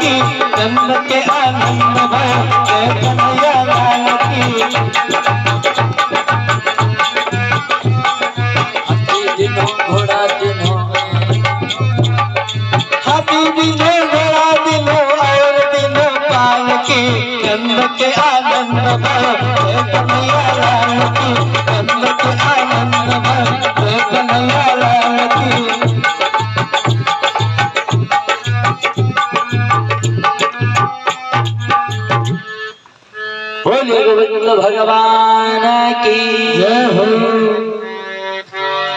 की, नंद के आनंद में जय कन्हैया लाल की। दिनों घोड़ा दिनों, हाथी दिनों घोड़ा दिनों और दिनों पाल की, नंद के आनंद में जय कन्हैया लाल की, नंद के आनंद में जय कन्हैया लाल की। बोले गोविंद भगवान की जय हो।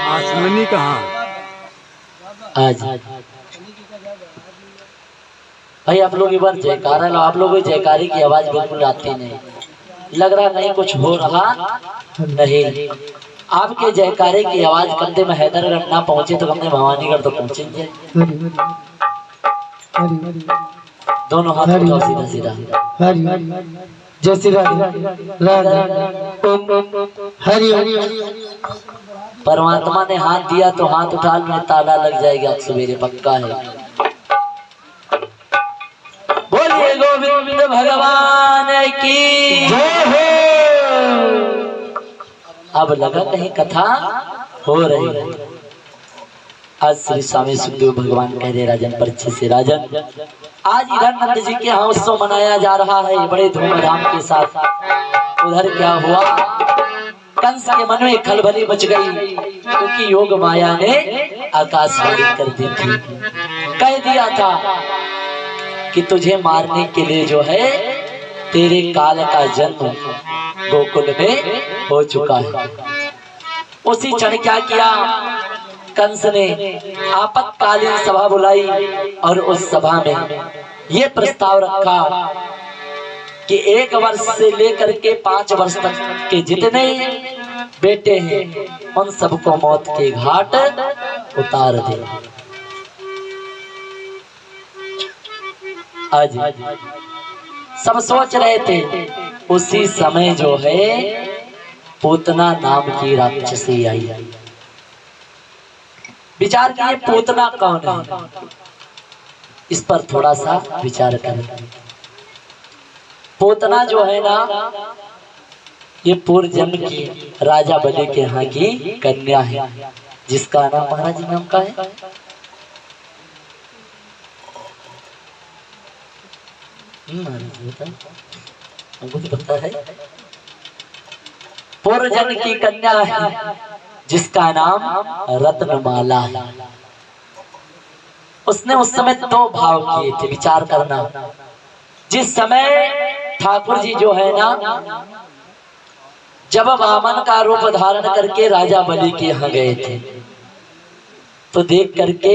आसमानी कहाँ? आज भाई आप लोग एक बार जयकारा लो। आप लोगों को जयकारे की आवाज बिल्कुल आती नहीं, लग रहा नहीं कुछ हो रहा नहीं। आपके जयकारे की आवाज करते में हैदरगढ़ ना पहुंचे तो हमने भवानीगढ़ तो पहुंचेंगे। दोनों हाथ उठाओ सीधा सीधा। जय श्री राधे राधे ओम हरि हरि। परमात्मा ने हाथ दिया तो हाथ उठा लो, ताला लग जाएगा आज सवेरे पक्का है। बोलिए गोविंद भगवान की जय हो। अब लगा कहीं कथा हो रही है। आज श्री स्वामी सुखदेव भगवान कह रहे राजन परीक्षित से, राजन आज इधर नंद जी के यहाँ उत्सव मनाया जा रहा है बड़े धूमधाम के साथ। उधर क्या हुआ, कंस के मन में खलबली मच गई, क्योंकि योग माया ने आकाशवाणी कर दी थी, कह दिया था कि तुझे मारने के लिए जो है तेरे काल का जन्म गोकुल में हो चुका है। उसी क्षण क्या किया, कंस ने आपातकालीन सभा बुलाई और उस सभा में ये प्रस्ताव रखा कि 1 वर्ष से लेकर के 5 वर्ष तक के जितने बेटे हैं उन सबको मौत के घाट उतार दे। आज सब सोच रहे थे, उसी समय जो है पूतना नाम की राक्षसी आई। विचार किए पूतना कौन है, इस पर थोड़ा सा विचार करें। पूतना जो है ना, ये पूर्व जन्म की राजा बलि के यहाँ की कन्या है, जिसका नाम महाराज नाम का है हमको तो पता है। पूर्व जन्म की कन्या है जिसका नाम रत्नमाला है। उसने उस समय 2 भाव किए थे, विचार करना। जिस समय ठाकुर जी जो है ना, जब वामन का रूप धारण करके राजा बलि के यहाँ गए थे, तो देख करके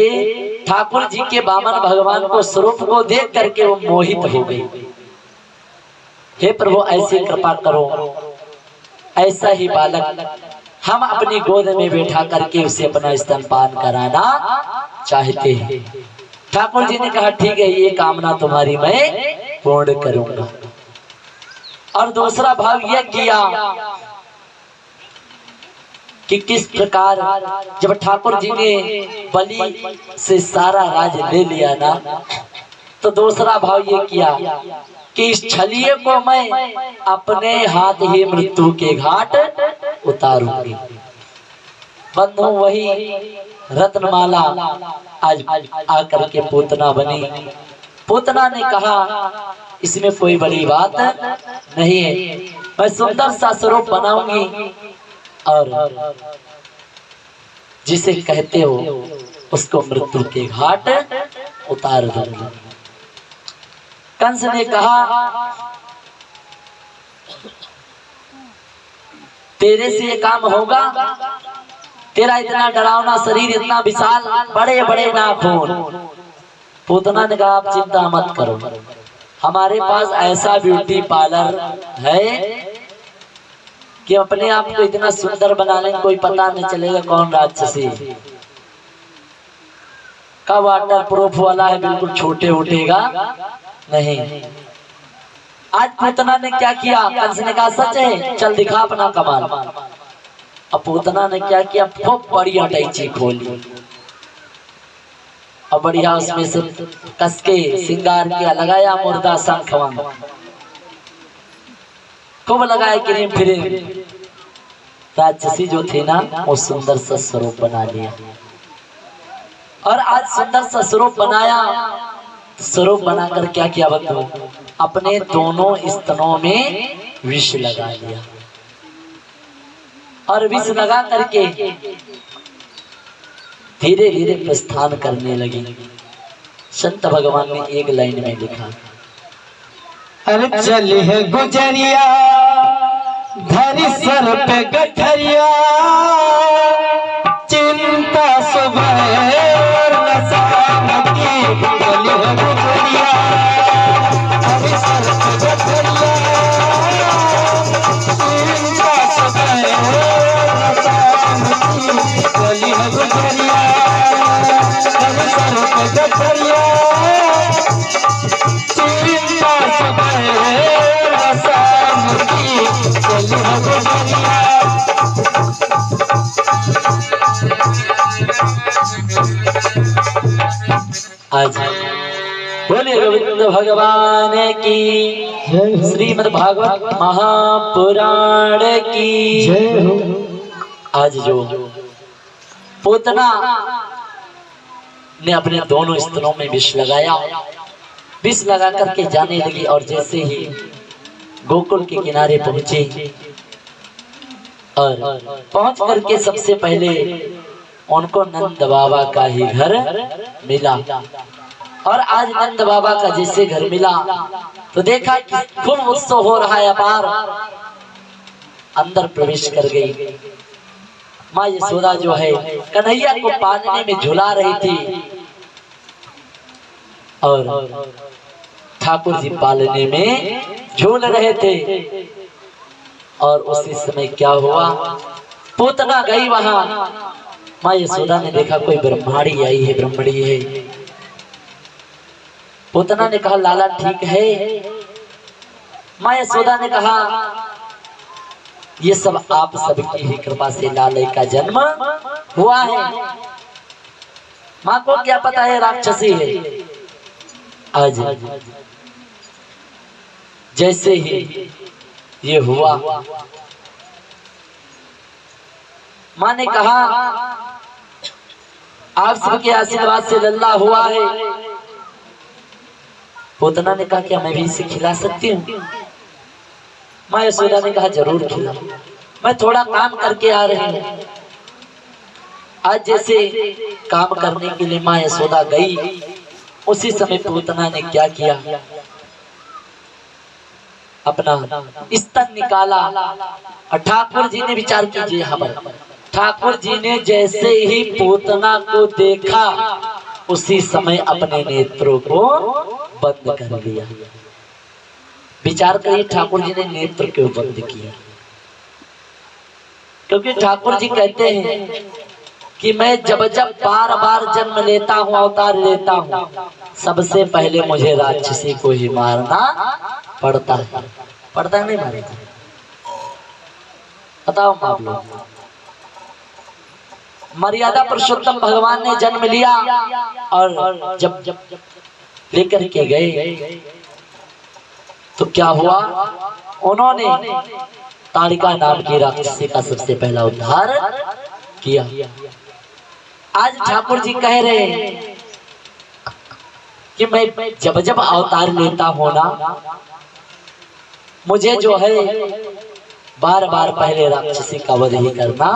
ठाकुर जी के वामन भगवान को स्वरूप को देख करके वो मोहित हो गए। हे प्रभु ऐसी कृपा करो, ऐसा ही बालक हम अपनी गोद में बैठा करके उसे अपना स्तनपान कराना चाहते हैं। ठाकुर जी ने कहा ठीक है, ये कामना तुम्हारी मैं पूर्ण करूंगा। और दूसरा भाव यह किया कि किस प्रकार जब ठाकुर जी ने बलि से सारा राज ले लिया ना, तो दूसरा भाव ये किया कि इस छलिए को मैं अपने हाथ ही मृत्यु के घाट उतारूंगी। बंधु वही रत्नमाला आज आकर के पूतना बनी। पूतना ने कहा इसमें कोई बड़ी बात नहीं है, मैं सुंदर सा स्वरूप बनाऊंगी और जिसे कहते हो उसको मृत्यु के घाट उतार दूंगी। कंस ने कहा तेरे से ये काम होगा, तेरा इतना डरावना शरीर, इतना विशाल, बड़े बड़े नाखून। पूतना ने कहा आप चिंता मत करो, हमारे पास ऐसा ब्यूटी पार्लर है कि अपने आप को इतना सुंदर बना लेंगे कोई पता नहीं चलेगा कौन राक्षसी का। वाटर प्रूफ वाला है, बिल्कुल छोटे उठेगा नहीं। आज पूतना ने क्या किया, कंस ने कहा सच है, चल दिखा अपना कमाल। अब पूतना ने क्या किया, खूब बड़ी अटैची खोली और बढ़िया उसमें से कस के श्रृंगार किया, लगाया मुर्दा शंखवान, खूब लगाया क्रीम फिर राक्षसी जो थी ना वो सुंदर सा स्वरूप बना लिया। और आज सुंदर सा स्वरूप बनाया, स्वरूप बनाकर क्या किया बताओ, अपने दोनों स्तनों में विष लगा लिया। और विष लगा करके धीरे धीरे प्रस्थान करने लगी। संत भगवान ने एक लाइन में लिखा, अरे चली है गुजरिया धरी सर पे गठरिया, चिंता सुबह और न शाम की, चली है गुजरिया धरी सर पे गठरिया, चिंता सुबह और न शाम की, चली है गुजरिया धरी सर पे गठरिया, चिंता सुबह और न शाम की, चली है गुजरिया। आज बोले गोविंद भगवान की, श्रीमद् भागवत महापुराण की। आज जो पूतना ने अपने दोनों स्तनों में विष लगाया, विष लगा करके जाने लगी। और जैसे ही गोकुल के किनारे पहुंची और पहुंच करके सबसे पहले उनको नंद बाबा का ही घर मिला। और आज नंद बाबा का जैसे घर मिला तो देखा कि खूब उत्सव हो रहा है अपार। अंदर प्रवेश कर गई। माँ यशोदा जो है कन्हैया को पालने में झुला रही थी और ठाकुर जी पालने में झूल रहे थे। और उसी समय क्या हुआ, पूतना गई वहां। माँ यशोदा ने देखा कोई ब्रह्माणी आई है, ब्रह्मणी है। पूतना ने कहा लाला ठीक है। माँ यशोदा ने कहा ये सब आप सबकी ही कृपा से लाले का जन्म हुआ है। माँ को क्या पता है राक्षसी है। आज जैसे ही ये हुआ, माँ ने कहा आप सबके आशीर्वाद से लल्ला हुआ है। पूतना ने कहा क्या मैं भी इसे खिला सकती हूँ। माँ यशोदा ने कहा जरूर खिला, मैं थोड़ा काम करके आ रही हूँ। आज जैसे काम करने के लिए माँ यशोदा गई, उसी समय पूतना ने क्या किया, अपना स्तन निकाला। और ठाकुर जी ने विचार कीजिए, हमारे ठाकुर जी ने जैसे ही पूतना को देखा उसी समय अपने नेत्रों को बंद कर लिया। विचार करिए ठाकुर जी ने नेत्र क्यों बंद किया। क्योंकि ठाकुर जी कहते हैं कि मैं जब जब बार बार जन्म लेता हूँ, अवतार लेता हूँ, सबसे पहले मुझे राक्षसी को ही मारना पड़ता है। पड़ता है नहीं मारता? बताओ आप लोग। मर्यादा पुरुषोत्तम भगवान ने जन्म लिया और जब लेकर के गए तो क्या हुआ, उन्होंने ताड़िका नाम की राक्षसी का सबसे पहला उद्धार किया। आज ठाकुर जी कह रहे हैं कि मैं जब जब अवतार लेता हूं ना, मुझे जो है बार बार पहले राक्षसी का वध ही करना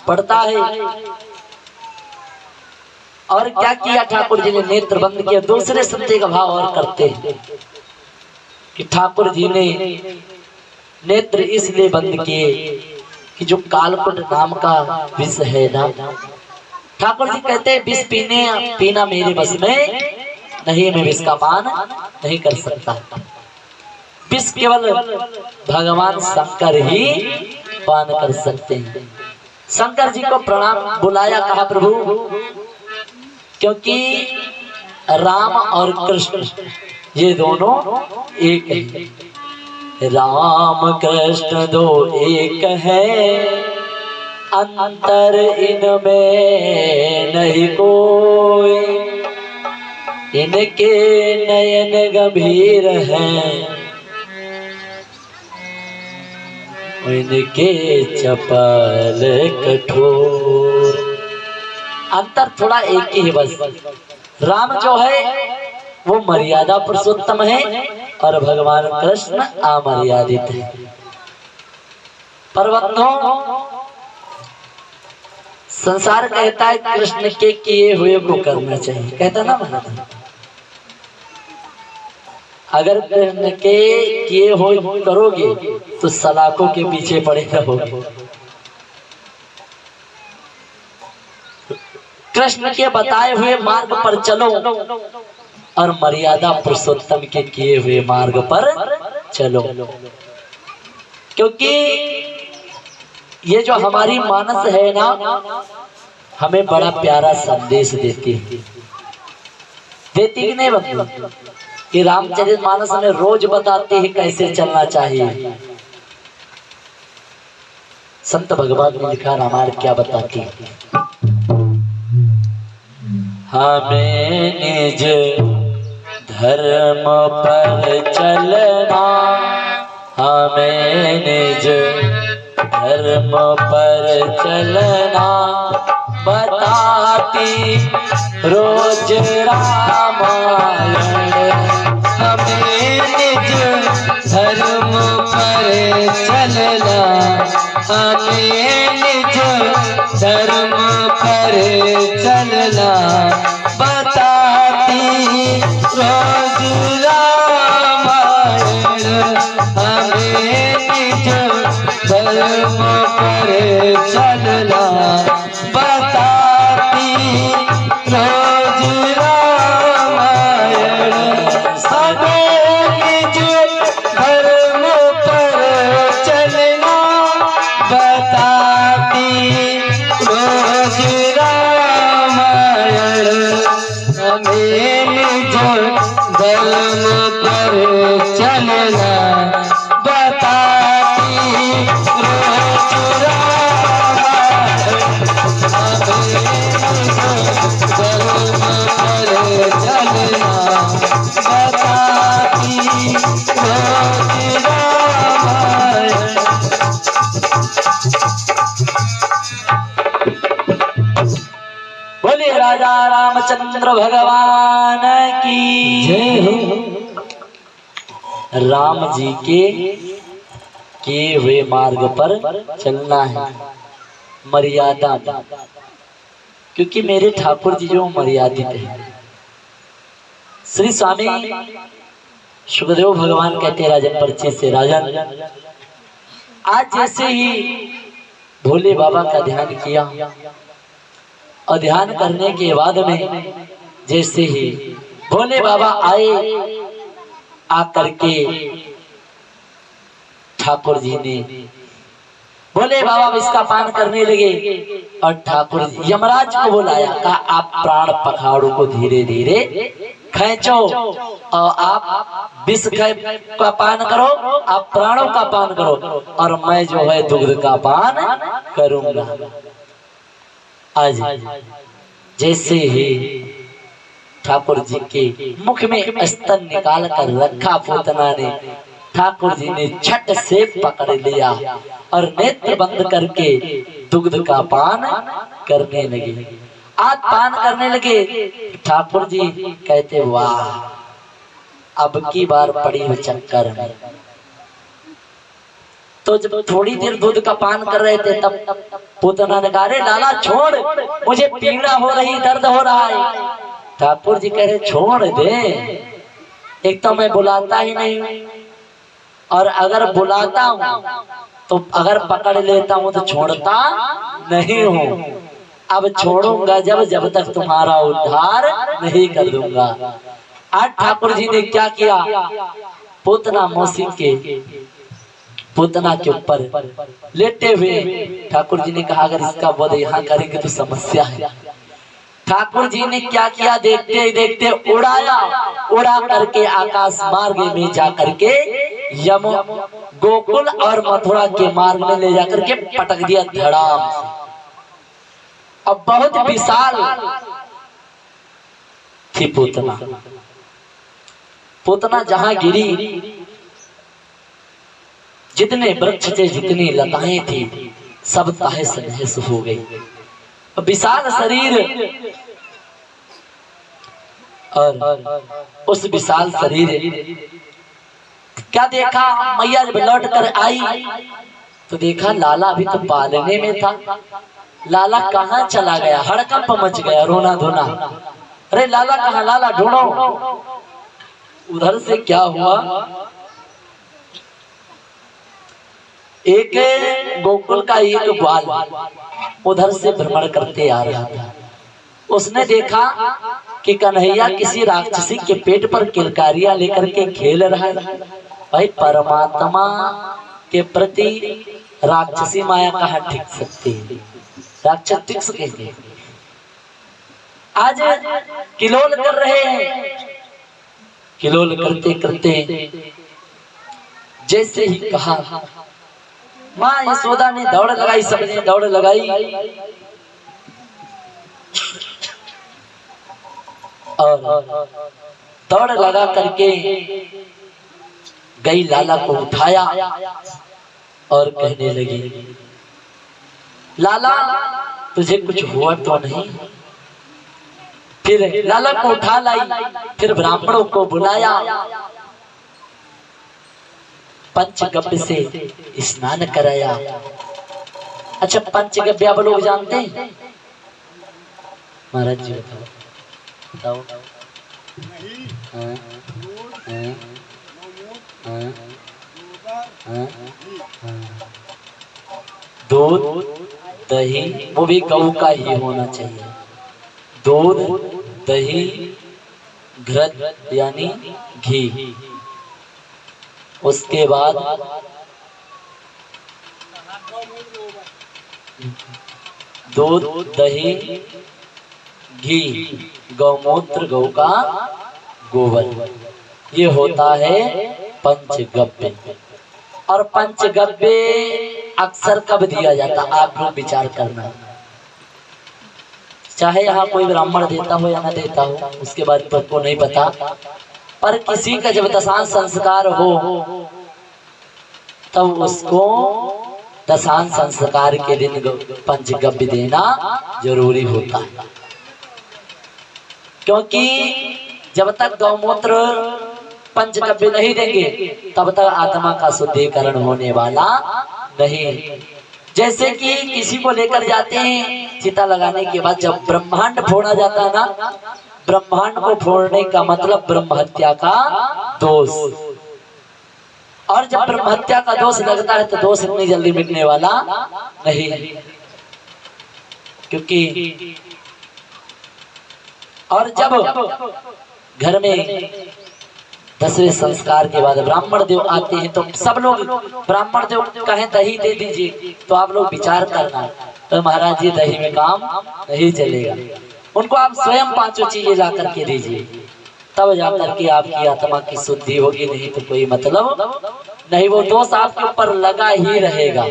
पड़ता है। और क्या किया ठाकुर जी ने, नेत्र बंद किया। दूसरे संदेह का भाव और करते हैं कि ठाकुर जी ने नेत्र इसलिए बंद किए कि जो कालकुट नाम का विष है ना, ठाकुर जी कहते हैं विष पीना मेरे बस में नहीं, मैं विष का पान नहीं कर सकता। विष केवल भगवान शंकर ही पान कर सकते हैं। शंकर जी को प्रणाम बुलाया, कहा प्रभु क्योंकि राम और कृष्ण ये दोनों एक है। राम कृष्ण दो एक है, अंतर इनमें नहीं कोई। इनके नयन गंभीर हैं, इनके चपल कठोर। अंतर थोड़ा एक ही है बस। राम जो है वो मर्यादा पुरुषोत्तम है और भगवान कृष्ण अमर्यादित है। पर्वतों संसार कहता है कृष्ण के किए हुए को करना चाहिए, कहता ना महाराज। अगर कृष्ण के किए हुए करोगे तो सलाखों के पीछे पड़े रहोगे। कृष्ण के बताए हुए मार्ग पर चलो और मर्यादा पुरुषोत्तम के किए हुए मार्ग पर चलो, क्योंकि ये जो हमारी मानस है ना, हमें बड़ा प्यारा संदेश देती है। देती कि नहीं बंधु? कि रामचरितमानस में रोज बताती है कैसे चलना चाहिए। संत भगवान ने लिखा रामायण क्या बताती है। हमें निज धर्म पर चलना, हमें निज धर्म पर चलना, बताती रोज रामायण। हमें निज धर्म पर चलना, हमें निज धर्म पर चलना, बताती रोज रामायण। हमें निज धर्म पर चलना, बताती रोज रामायण। हमें निज धर्म पर चलना, बताती रोज रामायण। हमें निज धर्म पर चलना, बताती रोज रामायण। धर्म पर चलना, बताती रोज रामायण। बोले राजा रामचंद्र भगवान की जय हो। राम जी के किए हुए मार्ग पर चलना है, मर्यादा, क्योंकि मेरे ठाकुर जी जो मर्यादित है। श्री स्वामी सुखदेव भगवान कहते राजन परिचय से, राजन आज जैसे ही भोले बाबा का ध्यान किया और ध्यान करने के बाद में जैसे ही भोले बाबा आए, आकर के ठाकुर जी ने भोले बाबा इसका पान करने लगे और ठाकुर जी यमराज को बुलाया, कहा आप प्राण पखाड़ों को धीरे धीरे खींचो और आप विष का पान करो, आप प्राणों का पान करो और मैं जो है दुग्ध का पान करूंगा। आज जैसे ही ठाकुर जी के मुख में स्तन निकाल कर रखा, पूतना ने ठाकुर जी ने झट से पकड़ लिया और नेत्र बंद करके दुग्ध का पान करने लगे। आज पान करने लगे, ठाकुर जी कहते वाह, अब की बार पड़ी हो चक्कर में। तो जब थोड़ी देर दूध का पान कर रहे थे तब पूतना ने कहा, अरे लाला छोड़, मुझे पीड़ा हो रही, दर्द हो रहा है। ठाकुर जी कह रहे छोड़ दे, एक तो मैं बुलाता ही नहीं और अगर बुलाता हूँ तो अगर पकड़ लेता हूँ तो छोड़ता नहीं हूँ। अब छोड़ूंगा जब तक तुम्हारा उद्धार नहीं कर दूंगा। आज ठाकुर जी ने क्या किया, पूतना मौसी के पूतना के ऊपर लेटे हुए ठाकुर जी ने कहा, अगर इसका वध यहाँ करेंगे तो समस्या है। ठाकुर जी ने क्या किया, देखते ही देखते उड़ाया, उड़ा करके आकाश मार्ग में जा करके यम गोकुल और मथुरा के मार्ग में ले जाकर के पटक दिया धड़ाम। अब बहुत विशाल थी पूतना। पूतना जहां गिरी, जितने वृक्ष थे, जितनी लताएं थी, सब तहस नहस हो गई। विशाल शरीर, और उस विशाल शरीर क्या देखा, मैया जब लौट कर आई तो देखा लाला अभी तो पालने में था। लाला कहाँ चला गया, हड़कंप मच गया, रोना धोना। अरे लाला कहाँ, लाला ढूंढो। उधर से क्या हुआ, एक गोकुल का एक ग्वाल उधर से भ्रमण करते आ रहा था। उसने देखा कि कन्हैया किसी राक्षसी के पेट पर किलकारियां लेकर के खेल रहा है। भाई परमात्मा के प्रति राक्षसी माया कहाँ टिक सकती है, राक्षस टिक सकेंगे। आज किलोल कर रहे हैं, किलोल करते करते जैसे ही कहा, माँ यशोदा ने दौड़ लगाई, सबने दौड़ लगाई, और दौड़ लगा करके गई, लाला को उठाया और कहने लगी, लाला तुझे कुछ हुआ तो नहीं। फिर लाला को उठा लाई, फिर ब्राह्मणों को बुलाया, पंचगव्य से स्नान कराया। अच्छा, पंचगव्य आप लोग जानते हैं? महाराज जी बताओ। दूध, दही, वो भी गऊ का ही होना चाहिए। दूध, दही, घृत यानी घी, उसके बाद दूध, दही, घी, गौमूत्र, गौ का गोबर, ये होता है पंचगव्य। और पंचगव्य अक्सर कब दिया जाता, आप लोग विचार करना। चाहे यहाँ कोई ब्राह्मण देता हो या न देता हो, उसके बारे में आपको नहीं पता, पर किसी का जब दशांश संस्कार हो तब उसको दशांश संस्कार के दिन पंचगव्य देना जरूरी होता है। क्योंकि जब तक गौमूत्र पंचगव्य नहीं देंगे तब तक आत्मा का शुद्धिकरण होने वाला नहीं। जैसे कि किसी को लेकर जाते हैं चिता लगाने के बाद, जब ब्रह्मांड फोड़ा जाता है ना, ब्रह्मांड को फोड़ने का मतलब ब्रह्म हत्या का दोष। और जब ब्रह्म हत्या का दोष लगता है तो दोष इतनी जल्दी मिटने वाला नहीं, क्योंकि और जब घर में 10वें संस्कार के बाद ब्राह्मण देव आते हैं तो सब लोग ब्राह्मण देव कहें दही दे दीजिए, तो आप लोग विचार करना, तो महाराज जी दही में काम नहीं चलेगा, उनको आप स्वयं 5 चीजें ला करके दीजिए, तब जाकर के आपकी आत्मा की शुद्धि होगी, नहीं तो कोई मतलब नहीं, वो दोष आपके ऊपर लगा ही रहेगा।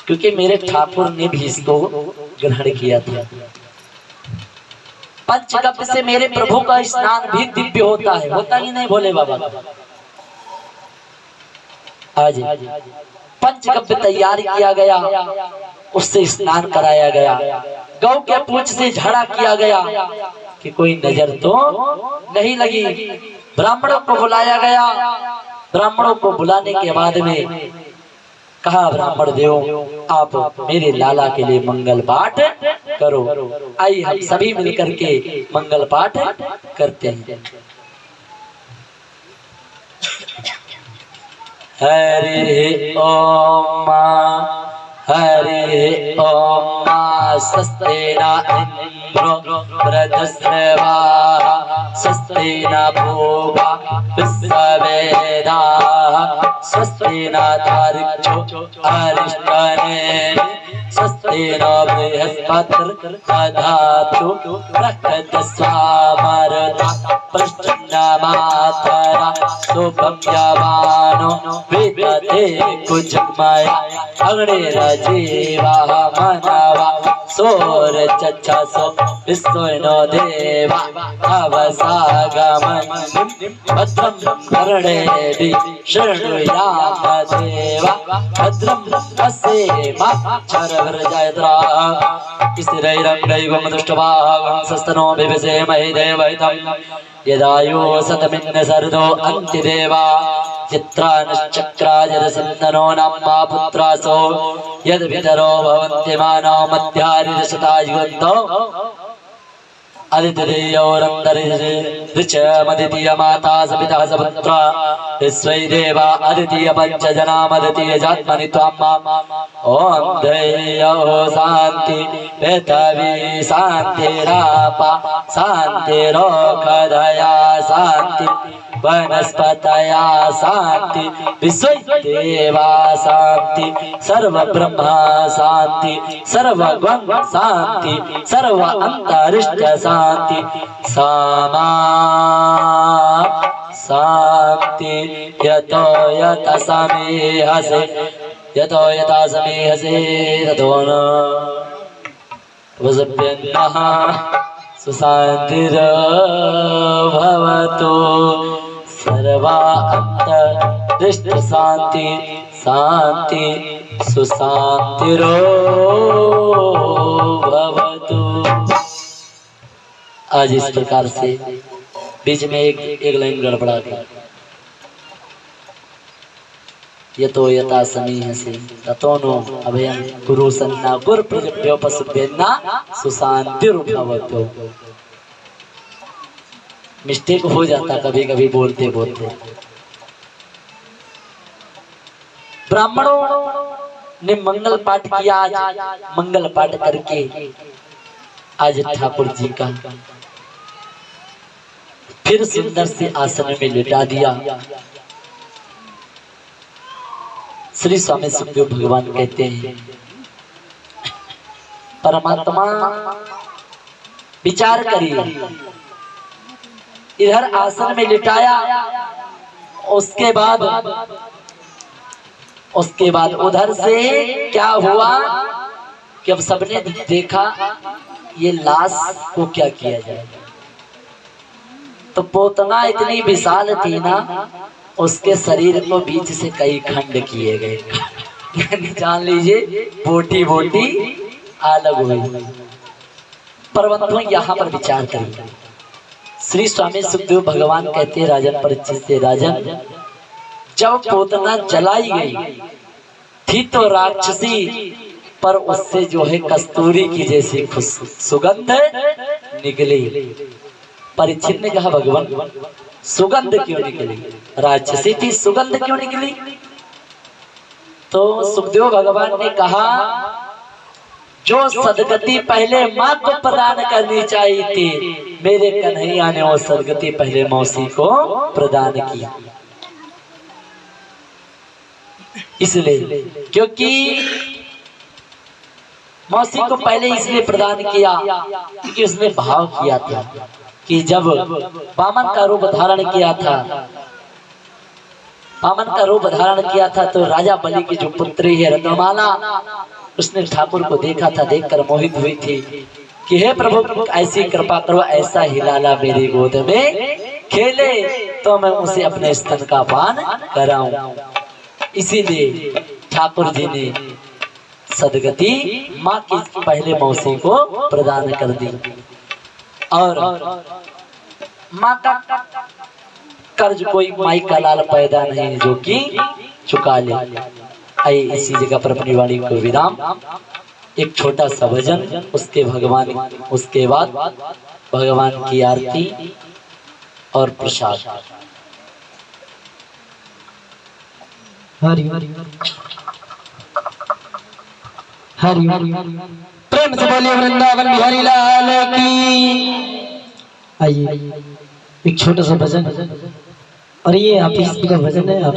क्योंकि मेरे ठाकुर ने भी इसको ग्रहण किया था। पंचगव्य से मेरे प्रभु का स्नान भी दिव्य होता है, होता ही नहीं भोले बाबा। आज पंचगव्य तैयार किया गया, उससे स्नान कराया गया, गौ के पूंछ से झाड़ा किया गया कि कोई नजर तो नहीं लगी। ब्राह्मणों को बुलाया गया, ब्राह्मणों को बुलाने के बाद में कहा, ब्राह्मण देव आप मेरे लाला के लिए मंगल पाठ करो। आइए हम सभी मिलकर के मंगल पाठ करते हैं। हरि ओम हरि ओम स्वस्तिना इंद्रो वृद्धश्रवाः स्वस्तिना भूवा विश्ववेदाः स्वस्तिना तार्क्ष्यो अरिष्टनेमिः स्वस्तिना बृहस्पतिर्दधातु बृहस्पतिस्वामरुता पृष्ठन्नमातरा शुभं यमानो विदधे कुजमया अग्नि रजीवा मनवा सोर चक्षसो विष्णुनो देवा अवसागमन भद्रं कर्णेभिः शृणुयाम देवा भद्रं पश्येमाक्षरविरजयत्रा स्थिरैरङ्गैवं दृष्ट्वाहं सस्तनो विविशेमहि देवहितं यदायो सतमिन्न सर्दो अन्तिदेवा चित्रानुश्चक्राजरसिन्दनो नाम्मा पुत्रासो यद्वितरो भवन्ति मानव मध्यारिदशतायुगन्तो अदितियोरन्तरिच माता सपिता सपुत्रा विश्वै देवा अदितीय पञ्चजनामदितीय जात्मनि त्वाम् ॐ ध्येयो शान्ति पृथिवी शान्तिरापा शान्तिरोषधया शान्ति वनस्पतया शान्ति विश्वदेवा शान्ति सर्वब्रह्मा शान्ति सर्वगुण शान्ति सर्व अंतरिष्ट शान्ति सामा शान्ति यतो यथा समीहसे यतो यथा समीहसे ततो न वसभ्यन्नः सुशान्तिर्भवतु सर्वा अंतरिष्ट शांति शांति सुशांतिरो भवतु। आज इस प्रकार से बीच में एक लाइन गड़बड़ा गई। यतो यथा समीहसे ततो नो अभयं गुरु सन्ना गुरु प्रजभ्यो पशुभ्यन्ना सुशांतिर्भवतु। मिस्टेक हो जाता कभी कभी बोलते बोलते। ब्राह्मणों ने मंगल पाठ किया। आज मंगल पाठ करके आज ठाकुर जी का फिर सुंदर से आसन में लिटा दिया। श्री स्वामी सुखदेव भगवान कहते हैं परमात्मा विचार करिए, इधर आसन में लिटाया, उसके बाद उधर से क्या हुआ कि अब सबने देखा ये लाश को क्या किया जाए। तो पोतना इतनी विशाल थी ना, उसके शरीर को बीच से कई खंड किए गए। जान लीजिए बोटी बोटी अलग हुई। परंतु यहाँ पर विचार करिए, श्री स्वामी सुखदेव भगवान कहते हैं राजन परीक्षित से, राजन जब पोतना जलाई गई थी तो राक्षसी पर उससे जो है कस्तूरी की जैसी सुगंध निकली। परीक्षित ने कहा भगवान सुगंध क्यों निकली? राक्षसी थी, सुगंध क्यों निकली? तो सुखदेव भगवान ने कहा जो सदगति पहले माँ को प्रदान करनी चाहिए थी, मेरे कन्हैया ने वो सदगति पहले मौसी को प्रदान किया। इसलिए क्योंकि मौसी को पहले इसलिए प्रदान किया क्योंकि उसने भाव किया था कि जब वामन का रूप धारण किया था, तो राजा बलि की जो पुत्री है रत्नमाला, उसने ठाकुर को देखा था, देखकर मोहित हुई थी कि हे प्रभु ऐसी कृपा करो, ऐसा ही लाला मेरी गोद में खेले तो मैं उसे अपने स्तन का पान कराऊं। इसीलिए ठाकुर जी ने सदगति माँ की पहले मौसी को प्रदान कर दी और माँ का कर्ज कोई माई का लाल पैदा नहीं जो कि चुका ले। आइए इसी जगह पर अपनी वाणी को विराम, एक छोटा सा भजन, उसके बाद भगवान की आरती और प्रसाद। हरि हरि हरि प्रेम से बोलिए वृंदावन बिहारी लाल की। आइए एक छोटा सा भजन, और ये आप इसका भजन है, आप